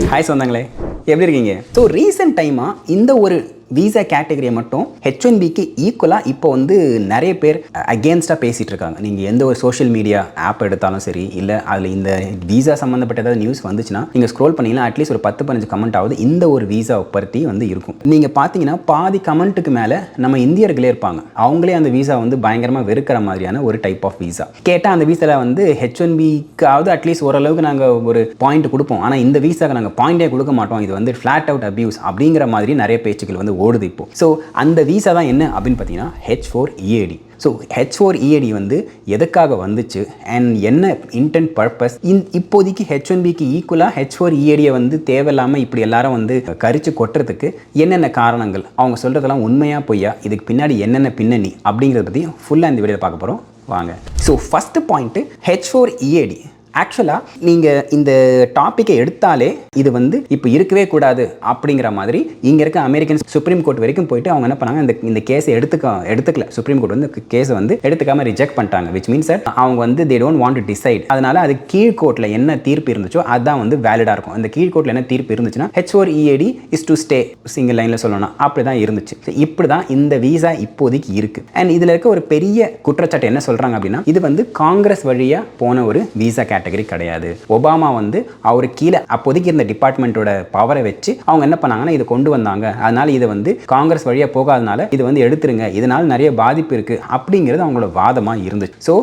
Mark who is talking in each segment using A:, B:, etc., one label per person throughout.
A: Hi சொந்தங்களே, எப்படி இருக்கீங்க? ஸோ ரீசெண்ட் டைமாக இந்த ஒரு வீசா கேட்டகரியை மட்டும் H1Bக்கு ஈக்குவலாக இப்போ வந்து நிறைய பேர் அகேன்ஸ்டாக பேசிகிட்டு இருக்காங்க. நீங்கள் எந்த ஒரு சோஷியல் மீடியா ஆப் எடுத்தாலும் சரி, இல்லை அதில் இந்த வீசா சம்மந்தப்பட்ட ஏதாவது நியூஸ் வந்துச்சுன்னா நீங்கள் ஸ்க்ரோல் பண்ணிங்கன்னா அட்லீஸ்ட் ஒரு 10-15 கமெண்ட் ஆகுது இந்த ஒரு வீசாவை பற்றி வந்து இருக்கும். நீங்கள் பார்த்தீங்கன்னா பாதி கமெண்ட்டுக்கு மேலே நம்ம இந்தியர்களே இருப்பாங்க. அவங்களே அந்த வீசா வந்து பயங்கரமாக வெறுக்கிற மாதிரியான ஒரு டைப் ஆஃப் வீசா. கேட்டால் அந்த வீசாவில் வந்து H1Bக்காவது அட்லீஸ்ட் ஓரளவுக்கு நாங்கள் ஒரு பாயிண்ட் கொடுப்போம், ஆனால் இந்த வீசாவுக்கு நாங்கள் பாயிண்டே கொடுக்க மாட்டோம், இது வந்து ஃப்ளாட் அவுட் அபியூஸ் அப்படிங்கிற மாதிரி நிறைய பேச்சுக்கள் வந்து ஓடுது இப்போ. ஸோ அந்த வீசா தான் என்ன அப்படின்னு பார்த்தீங்கன்னா H4EAD. ஸோ H4EAD வந்து எதுக்காக வந்துச்சு அண்ட் என்ன இன்டென்ட் பர்பஸ், இப்போதைக்கு H1Bக்கு ஈக்குவலாக H4EADயை வந்து தேவையில்லாமல் இப்படி எல்லாரும் வந்து கரிச்சு கொட்டுறதுக்கு என்னென்ன காரணங்கள், அவங்க சொல்கிறதெல்லாம் உண்மையாக பொய்யா, இதுக்கு பின்னாடி என்னென்ன பின்னணி அப்படிங்கிறத பற்றி ஃபுல்லாக இந்த வீடியோவில் பார்க்க போகிறோம். வாங்க. So first point H4EAD. ஆக்சுவலாக நீங்கள் இந்த டாப்பிக்கை எடுத்தாலே இது வந்து இப்போ இருக்கவே கூடாது அப்படிங்கிற மாதிரி இங்கே இருக்க அமெரிக்கன் சுப்ரீம் கோர்ட் வரைக்கும் போயிட்டு அவங்க என்ன பண்ணாங்க, இந்த கேஸை எடுத்துக்கல. சுப்ரீம் கோர்ட் வந்து கேஸை வந்து எடுத்துக்காமல் ரிஜெக்ட் பண்ணிட்டாங்க. விச் மீன்ஸ் அவங்க வந்து they don't want to decide. அதனால அது கீழ்கோர்ட்டில் என்ன தீர்ப்பு இருந்துச்சோ அதுதான் வந்து வேலிடாக இருக்கும். அந்த கீழ்கோர்ட்டில் என்ன தீர்ப்பு இருந்துச்சுன்னா H4EAD is to stay, single லைனில் சொல்லணும், அப்படி தான் இருந்துச்சு. இப்படி தான் இந்த வீசா இப்போதைக்கு இருக்குது. அண்ட் இதில் இருக்க ஒரு பெரிய குற்றச்சாட்டு என்ன சொல்கிறாங்க அப்படின்னா, இது வந்து காங்கிரஸ் வழியாக போன ஒரு வீசா கேட்டகரி கிடையாது. ஒபாமா வந்து அவர் கீழே அப்போதைக்கு இருந்த டிபார்ட்மெண்ட்டோட பவரை வச்சு அவங்க என்ன பண்ணாங்கன்னா இதை கொண்டு வந்தாங்க. அதனால இது வந்து காங்கிரஸ் வழியாக போகாதனால இது வந்து எடுத்துருங்க, இதனால் நிறைய பாதிப்பு இருக்குது அப்படிங்கிறது அவங்களோட வாதமாக இருந்துச்சு. ஸோ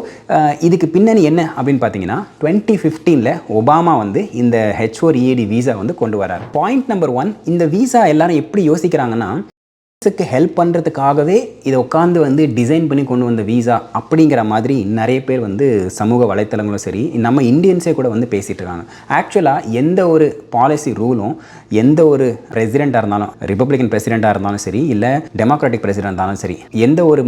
A: இதுக்கு பின்னணி என்ன அப்படின்னு பார்த்தீங்கன்னா 2015 ஒபாமா வந்து இந்த H4EAD வீசா வந்து கொண்டு வராரு. பாயிண்ட் நம்பர் 1, இந்த வீசா எல்லாரும் எப்படி யோசிக்கிறாங்கன்னா, ஹெல்ப் பண்ணுறதுக்காகவே இதை உட்காந்து வந்து டிசைன் பண்ணி கொண்டு வந்த வீசா அப்படிங்கிற மாதிரி நிறைய பேர் வந்து சமூக வலைத்தளங்களும் சரி, நம்ம இந்தியன்ஸே கூட வந்து பேசிகிட்டு இருக்காங்க. ஆக்சுவலாக எந்த ஒரு பாலிசி ரூலும் எந்த ஒரு பிரசிடெண்ட்டாக இருந்தாலும், ரிப்பப்ளிகன் பிரசிடெண்ட்டாக இருந்தாலும் சரி, இல்லை டெமோக்ராட்டிக் பிரசிடெண்ட் இருந்தாலும் சரி, எந்த ஒரு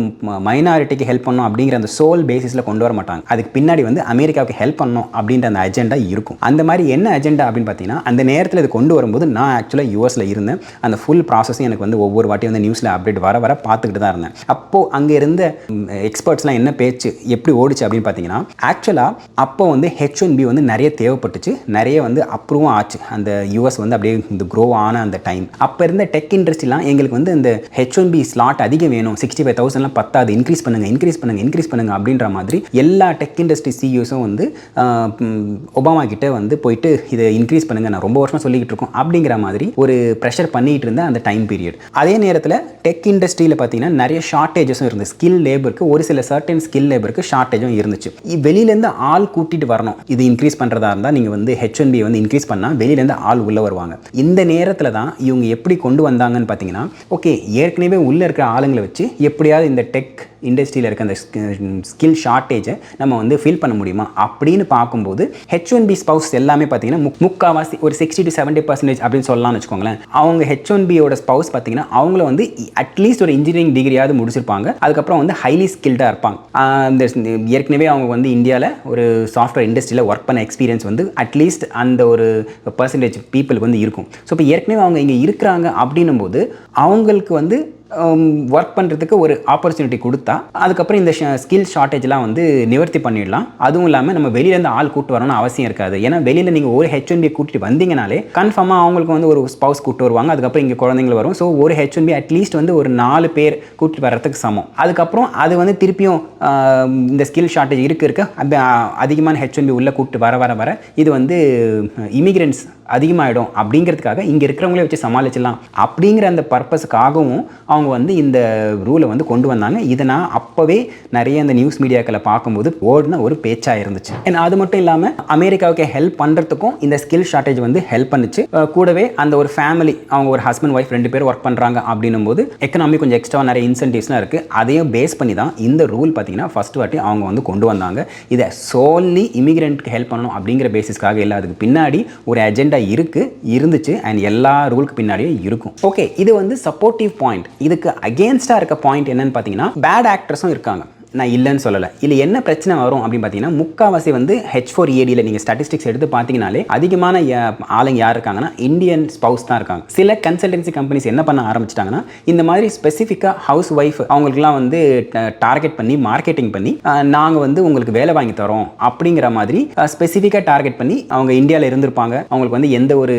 A: மைனாரிட்டிக்கு ஹெல்ப் பண்ணணும் அப்படிங்கிற அந்த சோல் பேசிஸில் கொண்டு வர மாட்டாங்க. அதுக்கு பின்னாடி வந்து அமெரிக்காவுக்கு ஹெல்ப் பண்ணணும் அப்படின்ற அந்த அஜெண்டா இருக்கும். அந்த மாதிரி என்ன அஜெண்டா அப்படின்னு பார்த்தீங்கன்னா, அந்த நேரத்தில் இது கொண்டு வரும்போது நான் ஆக்சுவலாக யூஎஸில் இருந்தேன். அந்த ஃபுல் ப்ராசஸும் எனக்கு வந்து ஒவ்வொரு வாட்டி வந்து நியூஸில் அப்டேட் வர பார்த்துக்கிட்டு தான் இருந்தேன். அப்போது அங்கே இருந்த எக்ஸ்பர்ட்ஸ்லாம் என்ன பேச்சு எப்படி ஓடிச்சு அப்படின்னு பார்த்தீங்கன்னா, ஆக்சுவலாக அப்போ வந்து H1B வந்து நிறைய தேவைப்பட்டுச்சு, நிறைய வந்து அப்ரூவும் ஆச்சு. அந்த யூஎஸ் வந்து அப்படியே இந்த க்ரோ ஆன அந்த டைம், அப்போ இருந்த டெக் இண்டஸ்ட்ரிலாம் எங்களுக்கு வந்து இந்த H1B ஸ்லாட் அதிகம் வேணும், 65,000 பத்தாது, இன்க்ரீஸ் பண்ணுங்க அப்படின்ற மாதிரி எல்லா டெக் இண்டஸ்ட்ரி சிஇஓஸும் வந்து ஒபாமா கிட்ட வந்து போயிட்டு இதை இன்க்ரீஸ் பண்ணுங்க, நான் ரொம்ப வருஷம் சொல்லிக்கிட்டு இருக்கோம் அப்படிங்கிற மாதிரி ஒரு ப்ரெஷர் பண்ணிட்டு இருந்த அந்த டைம் பீரியட். அதே நேரத்தில் டெக் இண்டஸ்ட்ரியில் பார்த்தீங்கன்னா நிறைய ஷார்ட்டேஜஸும் இருந்துச்சு. ஸ்கில் லேபருக்கு ஒரு சில சர்டன் ஸ்கில் லேபருக்கு ஷார்ட்டேஜும் இருந்துச்சு. வெளியிலேருந்து ஆள் கூட்டிகிட்டு வரணும். இது இன்க்ரீஸ் பண்ணுறதா இருந்தால் நீங்கள் வந்து H1B வந்து இன்க்ரீஸ் பண்ணால் வெளியிலேருந்து ஆள் உள்ளே வருவாங்க. இந்த நேரத்தில் தான் இவங்க எப்படி கொண்டு வந்தாங்கன்னு பார்த்தீங்கன்னா, ஓகே ஏற்கனவே உள்ளே இருக்கிற ஆளுங்களை வச்சு எப்படியாவது இந்த டெக் இண்டஸ்ட்ரியில் இருக்க அந்த ஸ்கில் ஷார்ட்டேஜை நம்ம வந்து ஃபில் பண்ண முடியுமா அப்படின்னு பார்க்கும்போது H1B ஸ்பவுஸ் எல்லாமே பார்த்தீங்கன்னா முக்கால்வாசி ஒரு 60 to 70% அப்படின்னு சொல்லலாம்னு வச்சுக்கோங்களேன். அவங்க H1Bயோட ஸ்பவுஸ் பார்த்தீங்கன்னா அவங்கள வந்து அட்லீஸ்ட் ஒரு இன்ஜினியரிங் டிகிரியாவது முடிச்சிருப்பாங்க. அதுக்கப்புறம் வந்து ஹைலி ஸ்கில்டாக இருப்பாங்க. ஏற்கனவே அவங்க வந்து இந்தியாவில் ஒரு சாஃப்ட்வேர் இண்டஸ்ட்ரியில் ஒர்க் பண்ண எக்ஸ்பீரியன்ஸ் வந்து அட்லீஸ்ட் அந்த ஒரு பர்சன்டேஜ் பீப்புளுக்கு வந்து இருக்கும். ஸோ இப்போ ஏற்கனவே அவங்க இங்கே இருக்கிறாங்க அப்படின்னும் போது அவங்களுக்கு வந்து ஒர்க் பண்ணுறதுக்கு ஒரு ஆப்பர்ச்சுனிட்டி கொடுத்தா அதுக்கப்புறம் இந்த ஸ்கில் ஷார்ட்டேஜ்லாம் வந்து நிவர்த்தி பண்ணிடலாம். அதுவும் இல்லாமல் நம்ம வெளியிலேருந்து ஆள் கூட்டு வரணும்னு அவசியம் இருக்காது. ஏன்னா வெளியில் நீங்கள் ஒரு H1B கூட்டிட்டு வந்தீங்கனாலே கன்ஃபார்மாக அவங்களுக்கு வந்து ஒரு ஸ்பவுஸ் கூட்டு வருவாங்க, அதுக்கப்புறம் இங்கே குழந்தைங்கள் வரும். ஸோ ஒரு H1B அட்லீஸ்ட் வந்து ஒரு 4 பேர் கூட்டிட்டு வர்றதுக்கு சமம். அதுக்கப்புறம் அது வந்து திருப்பியும் இந்த ஸ்கில் ஷார்ட்டேஜ் இருக்க அதிகமான H1B உள்ளே கூப்பிட்டு வர இது வந்து இமிகிரண்ட்ஸ் அதிகமாகிடும் அப்படிங்கிறதுக்காக இங்கே இருக்கிறவங்களே வச்சு சமாளிச்சிடலாம் அப்படிங்கிற அந்த பர்பஸுக்காகவும் அவங்க வந்து இந்த ரூலை வந்து கொண்டு வந்தாங்க. இதை நான் அப்போவே நிறைய இந்த நியூஸ் மீடியாக்களை பார்க்கும்போது ஓடின ஒரு பேச்சாக இருந்துச்சு. ஏன்னா அது மட்டும் இல்லாமல் அமெரிக்காவுக்கு ஹெல்ப் பண்ணுறதுக்கும் இந்த ஸ்கில் ஷார்ட்டேஜ் வந்து ஹெல்ப் பண்ணுச்சு. கூடவே அந்த ஒரு ஃபேமிலி அவங்க ஒரு ஹஸ்பண்ட் ஒய்ஃப் 2 பேர் ஒர்க் பண்ணுறாங்க அப்படின்னும் போது எக்கனாமி கொஞ்சம் எக்ஸ்ட்ரா நிறைய இன்சென்டிவ்ஸ்லாம் இருக்குது. அதையும் பேஸ் பண்ணி தான் இந்த ரூல் பார்த்தீங்கன்னா ஃபர்ஸ்ட் வாட்டி அவங்க வந்து கொண்டு வந்தாங்க. இதை சோன்லி இமிகிரண்ட்க்கு ஹெல்ப் பண்ணணும் அப்படிங்கிற பேசிஸ்க்காக இல்லை, அதுக்கு பின்னாடி ஒரு அஜெண்டா இருந்துச்சு அண்ட் எல்லா ரூலுக்கு பின்னாடியும் இருக்கும். ஓகே, இது வந்து சப்போர்ட்டிவ் பாயிண்ட். இதுக்கு அகேன்ஸ்டாக இருக்க பாயிண்ட் என்னன்னு பார்த்தீங்கன்னா பேட் ஆக்டர்ஸும் இருக்காங்க. நான் இல்லைன்னு சொல்லலை. இல்லை என்ன பிரச்சனை வரும் அப்படின்னு பார்த்தீங்கன்னா, முக்கால்வாசி வந்து H4EADயில் நீங்கள் ஸ்டாட்டிஸ்டிக்ஸ் எடுத்து பார்த்தீங்கனாலே அதிகமான ஆளுங்க யார் இருக்காங்கன்னா இந்தியன் ஸ்பவுஸ் தான் இருக்காங்க. சில கன்சல்டன்சி கம்பெனிஸ் என்ன பண்ண ஆரம்பிச்சிட்டாங்கன்னா, இந்த மாதிரி ஸ்பெசிஃபிக்காக ஹவுஸ் ஒய்ஃப் அவங்களுக்குலாம் வந்து டார்கெட் பண்ணி மார்க்கெட்டிங் பண்ணி நாங்கள் வந்து உங்களுக்கு வேலை வாங்கி தரோம் அப்படிங்கிற மாதிரி ஸ்பெசிஃபிக்காக டார்கெட் பண்ணி அவங்க இந்தியாவில் இருந்திருப்பாங்க. அவங்களுக்கு வந்து எந்த ஒரு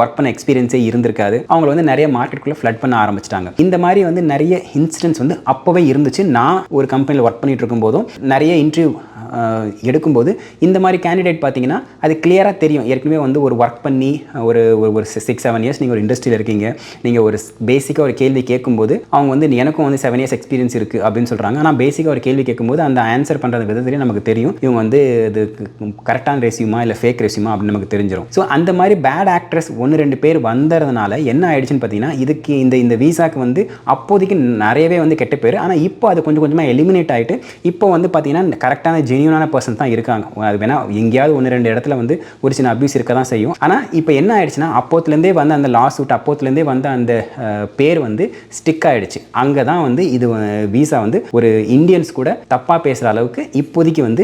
A: ஒர்க் பண்ண எக்ஸ்பீரியன்ஸே இருந்திருக்காது. அவங்களை வந்து நிறைய மார்க்கெட்டுக்குள்ளே ஃப்ளட் பண்ண ஆரம்பிச்சிட்டாங்க. இந்த மாதிரி வந்து நிறைய இன்சிடென்ட்ஸ் வந்து அப்போவே இருந்துச்சு. நான் ஒரு கம்பெனியில் ஒர்க் பண்ணிட்டு இருக்கும்போதும் நிறைய இன்டர்வியூ எடுக்கும்போது இந்த மாதிரி கேண்டிடேட் பார்த்தீங்கன்னா அது கிளியராக தெரியும். ஏற்கனவே வந்து ஒரு ஒர்க் பண்ணி ஒரு 6-7 இயர்ஸ் நீங்கள் ஒரு இண்டஸ்ட்ரியில் இருக்கீங்க. நீங்கள் ஒரு பேசிக்காக ஒரு கேள்வி கேட்கும்போது அவங்க வந்து எனக்கும் வந்து 7 இயர்ஸ் எக்ஸ்பீரியன்ஸ் இருக்குது அப்படின்னு சொல்கிறாங்க. ஆனால் பேசிக்காக ஒரு கேள்வி கேட்கும்போது அந்த ஆன்சர் பண்ணுறது விதத்துலேயே நமக்கு தெரியும் இவங்க வந்து இது கரெக்டான ரெஸ்யூமா இல்லை ஃபேக் ரெஸ்யூமா அப்படின்னு நமக்கு தெரிஞ்சிடும். ஸோ அந்த மாதிரி பேட் ஆக்ட்ரஸ் 1-2 பேர் வந்ததுனால என்ன ஆயிடுச்சுன்னு பார்த்தீங்கன்னா, இதுக்கு இந்த வீசாக்கு வந்து அப்போதைக்கு நிறையவே வந்து கெட்ட பேர். ஆனால் இப்போ அது கொஞ்சம் கொஞ்சமாக எலிமினேட் ஆகிட்டு இப்போ வந்து பார்த்தீங்கன்னா கரெக்டான ஜென்யூனான பர்சன் தான் இருக்காங்க. அது வேணால் எங்கேயாவது 1-2 இடத்துல வந்து ஒரு சின்ன அபியூஸ் இருக்க தான் செய்யும். ஆனால் இப்போ என்ன ஆயிடுச்சுன்னா, அப்போத்துலேருந்தே வந்து அந்த லாஸ் சூட் அப்போத்துலேருந்தே வந்து அந்த பேர் வந்து ஸ்டிக் ஆகிடுச்சு. அங்கே தான் வந்து இது வீசா வந்து ஒரு இந்தியன்ஸ் கூட தப்பாக பேசுகிற அளவுக்கு இப்போதைக்கு வந்து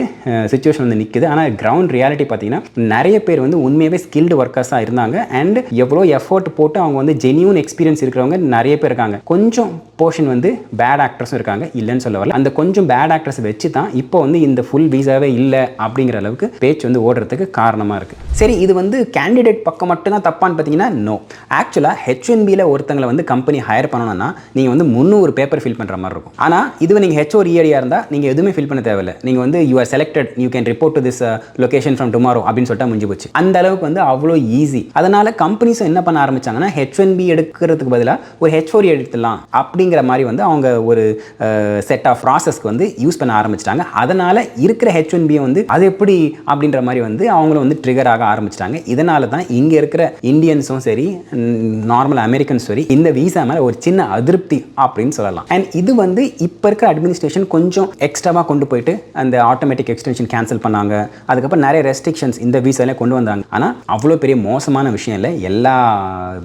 A: சுச்சுவேஷன் வந்து நிற்குது. ஆனால் கிரவுண்ட் ரியாலிட்டி பார்த்தீங்கன்னா நிறைய பேர் வந்து உண்மையாகவே ஸ்கில்டு ஒர்க்கர்ஸாக இருந்தாங்க. அண்ட் எவ்வளோ எஃபோர்ட் போட்டு அவங்க வந்து ஜென்யூன் எக்ஸ்பீரியன்ஸ் இருக்கிறவங்க நிறைய பேர் இருக்காங்க. கொஞ்சம் போர்ஷன் வந்து பேட் ஆக்டர்ஸும் இருக்காங்க, இல்லைன்னு சொல்ல வரல. அந்த கொஞ்சம் பேட் ஆக்டர்ஸ் வச்சு தான் இப்போ வந்து இந்த ஃபுல் வீசாவே இல்லை அப்படிங்கிற அளவுக்கு பேச்சு வந்து ஓடுறதுக்கு காரணமாக இருக்குது. சரி, இது வந்து கேண்டிடேட் பக்கம் மட்டும்தான் தப்பான்னு பார்த்தீங்கன்னா நோ. ஆக்சுவலாக H1Bயில் ஒருத்தங்களை வந்து கம்பெனி ஹையர் பண்ணணும்னா நீங்கள் வந்து 300 பேப்பர் ஃபில் பண்ணுற மாதிரி இருக்கும். ஆனால் இதுவே நீங்கள் H4EADயாக இருந்தால் நீங்கள் எதுவுமே ஃபில் பண்ண தேவையில்லை. நீங்கள் வந்து you are selected, you can report to this location from tomorrow அப்படின்னு சொல்லிட்டு முடிஞ்சு போச்சு. அந்த அளவுக்கு வந்து அவ்வளோ ஈஸி. அதனால் கம்பெனிஸும் என்ன பண்ண ஆரம்பிச்சாங்கன்னா, H1B எடுக்கிறதுக்கு பதிலாக ஒரு H4 எடுத்துடலாம் அப்படிங்கிற மாதிரி வந்து அவங்க ஒரு செட் ஆஃப் ப்ராசஸ்க்கு வந்து யூஸ் பண்ண ஆரம்பிச்சிட்டாங்க. அதனால் இருக்கிற H1B வந்து அது எப்படி அப்படின்ற மாதிரி வந்து அவங்களும் வந்து ட்ரிகர் ஆக ஆரம்பிச்சிட்டாங்க. இதனால தான் இங்கே இருக்கிற இந்தியன்ஸும் சரி நார்மல் அமெரிக்கன்ஸும் சரி இந்த வீசா மேலே ஒரு சின்ன அதிருப்தி அப்படின்னு சொல்லலாம். அண்ட் இது வந்து இப்போ இருக்கிற அட்மினிஸ்ட்ரேஷன் கொஞ்சம் எக்ஸ்ட்ராவாக கொண்டு போயிட்டு அந்த ஆட்டோமேட்டிக் எக்ஸ்டென்ஷன் கேன்சல் பண்ணாங்க. அதுக்கப்புறம் நிறைய ரெஸ்ட்ரிக்ஷன்ஸ் இந்த வீசாலே கொண்டு வந்தாங்க. ஆனால் அவ்வளோ பெரிய மோசமான விஷயம் இல்லை. எல்லா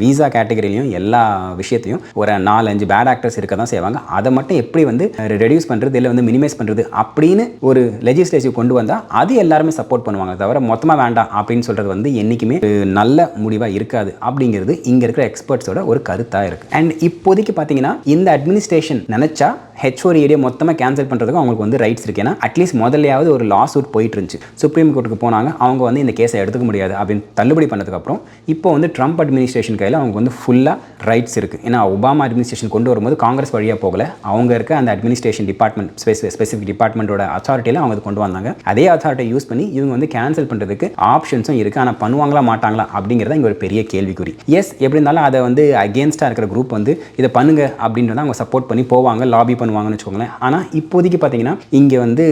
A: வீசா கேட்டகரியிலையும் எல்லா விஷயத்தையும் ஒரு 4-5 பேட் ஆக்டர்ஸ் இருக்க தான் செய்வாங்க. அதை மட்டும் எப்படி வந்து ரெடியூஸ் பண்ணுறது இல்லை வந்து மினிமைஸ் பண்ணுறது அப்படின்னு ஒரு லெஜிஸ்லேட்டிவ் கொண்டு வந்தால் அது எல்லாருமே சப்போர்ட் பண்ணுவாங்க. தவிர மொத்தமாக வேண்டாம் அப்படின்னு சொல்கிறது வந்து என்றைக்குமே நல்ல முடிவாக இருக்காது அப்படிங்கிறது இங்கே இருக்கிற எக்ஸ்பர்ட்ஸோட ஒரு கருத்தாக இருக்குது. அண்ட் இப்போதைக்கு பார்த்தீங்கன்னா இந்த அட்மினிஸ்ட்ரேஷன் நினச்சா H4EAD மொத்தமாக கேன்சல் பண்ணுறதுக்கு அவங்களுக்கு வந்து ரைட்ஸ் இருக்குது. ஏன்னா அட்லீஸ்ட் முதல்லையாவது ஒரு லா சூட் போயிட்டு இருந்துச்சு. சுப்ரீம் கோர்ட்டுக்கு போனாங்க. அவங்க வந்து இந்த கேஸை எடுத்துக்க முடியாது அப்படின்னு தள்ளுபடி பண்ணதுக்கப்புறம் இப்போ வந்து ட்ரம்ப் அட்மினிஸ்ட்ரேஷன் கையில் அவங்க வந்து ஃபுல்லாக ரைட்ஸ் இருக்குது. ஏன்னா ஒபாமா அட்மினிஸ்ட்ரேஷன் கொண்டு வரும்போது காங்கிரஸ் வழியாக போகல, அவங்க இருக்க அந்த அட்மினிஸ்ட்ரேஷன் டிபார்ட்மெண்ட் ஸ்பெசிஃபிக் டிபார்ட்மெண்ட்டோட அத்தாரிட்டியில் அவங்க அது கொண்டு வந்தாங்க. அதே அத்தாரிட்டியை யூஸ் பண்ணி இவங்க வந்து கேன்சல் பண்ணுறதுக்கு ஆப்ஷன்ஸும் இருக்குது. ஆனால் பண்ணுவாங்களா மாட்டாங்களா அப்படிங்கிறத இங்கே ஒரு பெரிய கேள்விக்குறி. எஸ், எப்படி இருந்தாலும் அதை வந்து அகேன்ஸ்டாக இருக்கிற குரூப் வந்து இதை பண்ணுங்க அப்படின்றத அவங்க சப்போர்ட் பண்ணி போவாங்க, லாபி பண்ணுவாங்கன்னு வச்சுக்கோங்களேன். ஆனால் இப்போதைக்கு பார்த்தீங்கன்னா இங்கே வந்து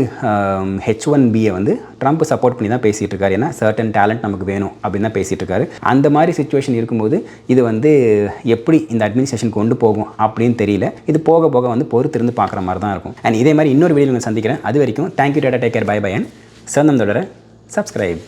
A: H1Bயை வந்து ட்ரம்ப் சப்போர்ட் பண்ணி தான் பேசிகிட்டு இருக்காரு. ஏன்னா சர்டன் டேலண்ட் நமக்கு வேணும் அப்படின்னு தான் பேசிகிட்டு இருக்காரு. அந்த மாதிரி சிச்சுவேஷன் இருக்கும்போது இது வந்து எப்படி இந்த அட்மினிஸ்ட்ரேஷன் கொண்டு போகும் அப்படின்னு தெரியல. இது போக போக வந்து பொறுத்திருந்து பார்க்குற மாதிரி தான் இருக்கும். அண்ட் இதே மாதிரி இன்னொரு வீடியோ சந்திக்கிறேன். அது வரைக்கும் thank you, tata, take care, bye bye. And சந்தம் தொடர சப்ஸ்கிரைப்.